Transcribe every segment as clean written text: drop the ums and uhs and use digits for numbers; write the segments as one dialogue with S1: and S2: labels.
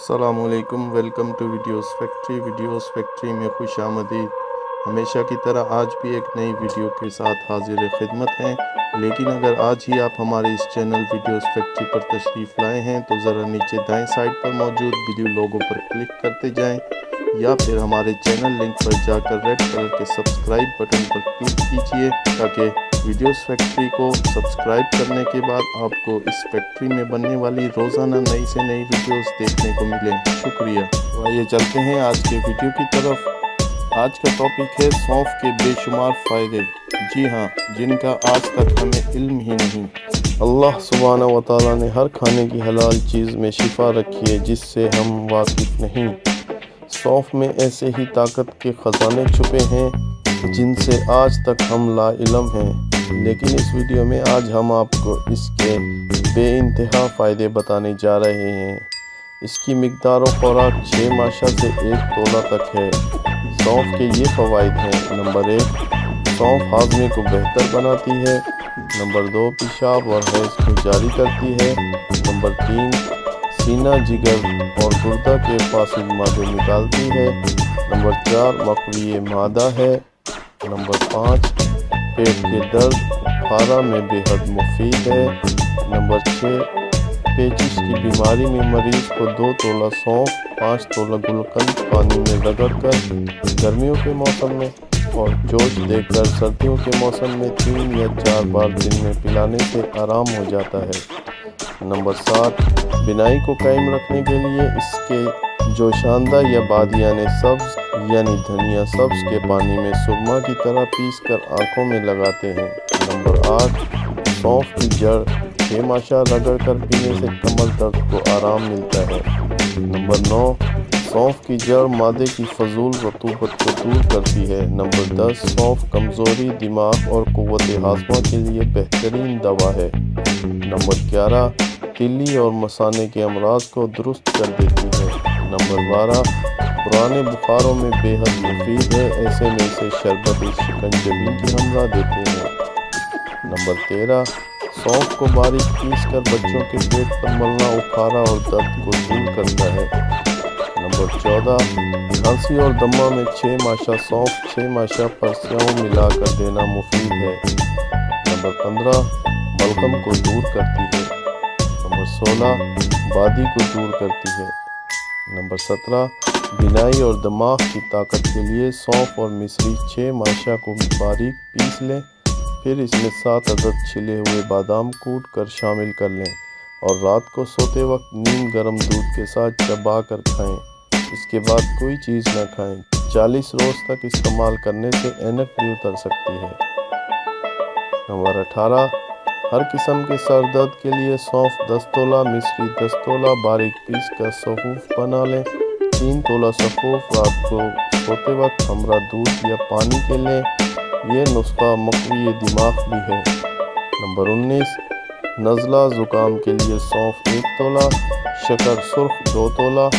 S1: السلام علیکم، welcome to videos factory میں خوش آمدید۔ ہمیشہ کی طرح آج بھی ایک نئی ویڈیو کے ساتھ حاضر خدمت ہیں، لیکن اگر آج ہی آپ ہمارے اس چینل ویڈیوز فیکٹری پر تشریف لائے ہیں تو ذرا نیچے دائیں سائڈ پر موجود بلیو لوگو پر کلک کرتے جائیں، یا پھر ہمارے چینل لنک پر جا کر ریڈ کلر کے سبسکرائب بٹن پر کلک کیجئے تاکہ ویڈیوز فیکٹری کو سبسکرائب کرنے کے بعد آپ کو اس فیکٹری میں بننے والی روزانہ نئی سے نئی ویڈیوز دیکھنے کو ملیں۔ شکریہ۔ تو آئیے چلتے ہیں آج کے ویڈیو کی طرف۔ آج کا ٹاپک ہے سونف کے بے شمار فائدے، جی ہاں، جن کا آج تک ہمیں علم ہی نہیں۔ اللہ سبحانہ و تعالیٰ نے ہر کھانے کی حلال چیز میں شفا رکھی ہے جس سے ہم واقف نہیں۔ سونف میں ایسے ہی طاقت کے خزانے چھپے ہیں جن سے آج تک ہم لا علم ہیں، لیکن اس ویڈیو میں آج ہم آپ کو اس کے بے انتہا فائدے بتانے جا رہے ہیں۔ اس کی مقدار و خوراک 6 ماشا سے 1 تولہ تک ہے۔ سونف کے یہ فوائد ہیں: نمبر 1، سونف ہاضمے کو بہتر بناتی ہے۔ نمبر 2، پیشاب اور حیض کو جاری کرتی ہے۔ نمبر 3، سینہ، جگر اور گردہ کے فاسد مادے نکالتی ہے۔ نمبر 4، مقوی معدہ ہے۔ نمبر 5، پیٹ کے درد پھارا میں بے حد مفید ہے۔ نمبر 6، پیچش کی بیماری میں مریض کو 2 تولہ سونف 5 تولہ گلقند پانی میں رگڑ کر گرمیوں کے موسم میں اور جوش دے کر سردیوں کے موسم میں 3 یا 4 بار دن میں پلانے سے آرام ہو جاتا ہے۔ نمبر 7، بینائی کو قائم رکھنے کے لیے اس کے جوشاندہ یا بادیان سبز یعنی دھنیا سبز کے پانی میں سرما کی طرح پیس کر آنکھوں میں لگاتے ہیں۔ نمبر 8، سونف کی جڑ 6 ماشا رگڑ کر پینے سے کمر درد کو آرام ملتا ہے۔ نمبر 9، سونف کی جڑ معدے کی فضول رطوبت کو دور کرتی ہے۔ نمبر 10، سونف کمزوری، دماغ اور قوت ہاضمہ کے لیے بہترین دوا ہے۔ نمبر 11، تیلی اور مثانے کے امراض کو درست کر دیتی ہے۔ نمبر 12، پرانے بخاروں میں بے حد مفید ہے، ایسے میں اسے شربت شکنجبی کی ہمراہ دیتے ہیں۔ نمبر 13، سونف کو باریک پیس کر بچوں کے پیٹ پر ملنا اکھارا اور درد کو دور کرتا ہے۔ نمبر 14، کھانسی اور دمہ میں 6 ماشا سونف 6 ماشا پرسیاؤں ملا کر دینا مفید ہے۔ نمبر 15، بلغم کو دور کرتی ہے۔ نمبر 16، بادی کو دور کرتی ہے۔ نمبر 17، بینائی اور دماغ کی طاقت کے لیے سونف اور مصری 6 ماشا کو باریک پیس لیں، پھر اس میں 7 عدد چھلے ہوئے بادام کوٹ کر شامل کر لیں اور رات کو سوتے وقت نیم گرم دودھ کے ساتھ چبا کر کھائیں۔ اس کے بعد کوئی چیز نہ کھائیں۔ 40 روز تک استعمال کرنے سے اینک بھی اتر سکتی ہے۔ نمبر 18، ہر قسم کے سر درد کے لیے سونف 10 تولہ، مصری 10 تولہ باریک پیس کر صفوف بنا لیں۔ 3 تولہ صفوف رات کو سوتے وقت ہمراہ دودھ یا پانی کے لیں۔ یہ نسخہ مقوی دماغ بھی ہے۔ نمبر 19، نزلہ زکام کے لیے سونف 1 تولہ، شکر سرخ 2 تولہ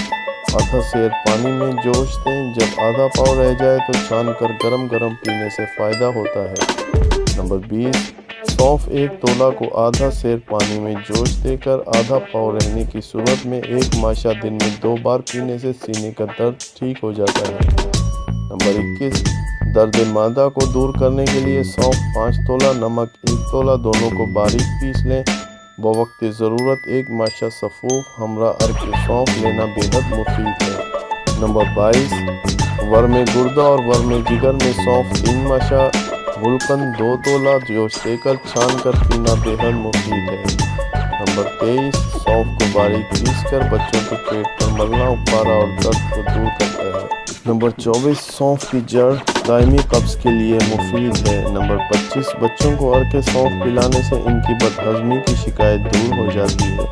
S1: آدھا سیر پانی میں جوش دیں، جب آدھا پاؤ رہ جائے تو چھان کر گرم گرم پینے سے فائدہ ہوتا ہے۔ نمبر 20، سونف 1 تولہ کو آدھا سیر پانی میں جوش دے کر آدھا پاؤ رہنے کی صورت میں 1 ماشا دن میں 2 بار پینے سے سینے کا درد ٹھیک ہو جاتا ہے۔ نمبر 21، درد معدہ کو دور کرنے کے لیے سونف 5 تولہ، نمک 1 تولہ دونوں کو باریک پیس لیں۔ بوقت ضرورت 1 ماشا صفوف ہمراہ عرق سونف لینا بے حد مفید ہے۔ نمبر 22، ورم گردہ اور ورم جگر میں سونف 3 ماشا، گلقند 2 تولہ جوش دے کر چھان کر پینا بے حد مفید ہے۔ نمبر 23، سونف کو باریک پیس کر بچوں کے پیٹ پر ملنا اکھارا اور درد کو دور کرتا ہے۔ نمبر 24، سونف کی جڑ دائمی قبض کے لیے مفید ہے۔ نمبر 25، بچوں کو عرق سونف پلانے سے ان کی بدہضمی کی شکایت دور ہو جاتی ہے۔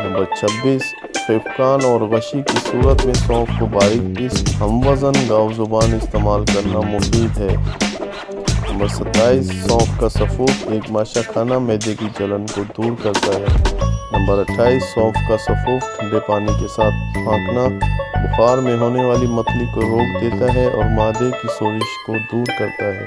S1: نمبر 26، خفقان اور غشی کی صورت میں سونف کو باریک پیس ہم وزن گاؤ زبان استعمال کرنا مفید ہے۔ نمبر 27، سونف کا صفوف 1 ماشا کھانا معدے کی جلن کو دور کرتا ہے۔ نمبر 28، سونف کا صفوف ٹھنڈے پانی کے ساتھ پھانکنا بخار میں ہونے والی متلی کو روک دیتا ہے اور معدے کی سوزش کو دور کرتا ہے۔